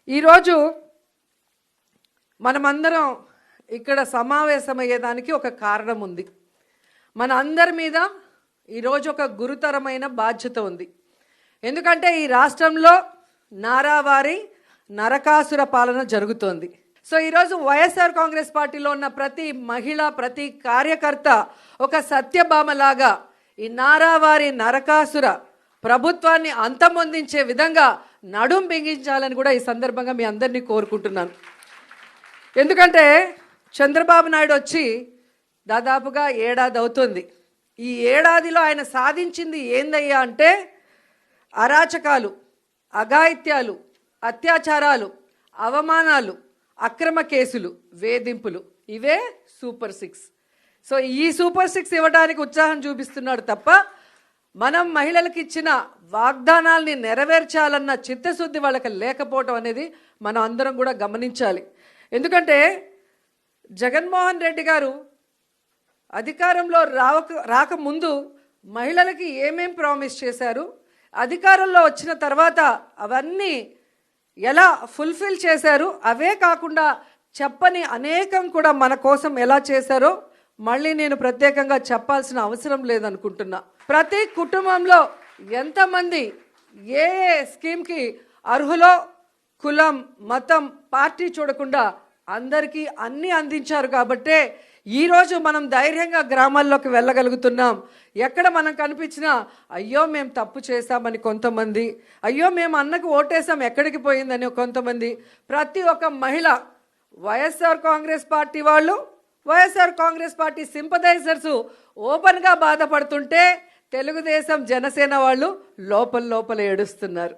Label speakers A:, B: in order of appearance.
A: ఈరోజు మనమందరం ఇక్కడ సమావేశమయ్యేదానికి ఒక కారణం ఉంది. మన అందరి మీద ఈరోజు ఒక గురుతరమైన బాధ్యత ఉంది. ఎందుకంటే ఈ రాష్ట్రంలో నారావారి నరకాసుర పాలన జరుగుతోంది. సో ఈరోజు వైఎస్ఆర్ కాంగ్రెస్ పార్టీలో ఉన్న ప్రతి మహిళ, ప్రతి కార్యకర్త ఒక సత్యభామలాగా ఈ నారావారి నరకాసుర ప్రభుత్వాన్ని అంతమొందించే విధంగా నడుం బిగించాలని కూడా ఈ సందర్భంగా మీ అందరినీ కోరుకుంటున్నాను. ఎందుకంటే చంద్రబాబు నాయుడు వచ్చి దాదాపుగా ఏడాది అవుతుంది. ఈ ఏడాదిలో ఆయన సాధించింది ఏందయ్యా అంటే అరాచకాలు, అఘాయిత్యాలు, అత్యాచారాలు, అవమానాలు, అక్రమ కేసులు, వేధింపులు. ఇవే సూపర్ 6. సో ఈ సూపర్ 6 ఇవ్వడానికి ఉత్సాహం చూపిస్తున్నాడు తప్ప మనం మహిళలకు ఇచ్చిన వాగ్దానాల్ని నెరవేర్చాలన్న చిత్తశుద్ధి వాళ్ళకి లేకపోవటం అనేది మనం అందరం కూడా గమనించాలి. ఎందుకంటే జగన్మోహన్ రెడ్డి గారు అధికారంలో రాకముందు మహిళలకి ఏమేం ప్రామిస్ చేశారు, అధికారంలో వచ్చిన తర్వాత అవన్నీ ఎలా ఫుల్ఫిల్ చేశారు, అవే కాకుండా చెప్పని అనేకం కూడా మన కోసం ఎలా చేశారో మళ్ళీ నేను ప్రత్యేకంగా చెప్పాల్సిన అవసరం లేదనుకుంటున్నా. ప్రతి కుటుంబంలో ఎంతమంది ఏ స్కీమ్కి అర్హులో కులం, మతం, పార్టీ చూడకుండా అందరికీ అన్నీ అందించారు. కాబట్టే ఈరోజు మనం ధైర్యంగా గ్రామాల్లోకి వెళ్ళగలుగుతున్నాం. ఎక్కడ మనం కనిపించినా అయ్యో మేము తప్పు చేశామని కొంతమంది, అయ్యో మేము అన్నకు ఓటేసాం ఎక్కడికి పోయిందని కొంతమంది, ప్రతి ఒక్క మహిళ వైఎస్ఆర్ కాంగ్రెస్ పార్టీ వాళ్ళు, వైఎస్ఆర్ కాంగ్రెస్ పార్టీ సింపథైజర్స్ ఓపెన్గా బాధపడుతుంటే తెలుగుదేశం, జనసేన వాళ్ళు లోపల ఏడుస్తున్నారు.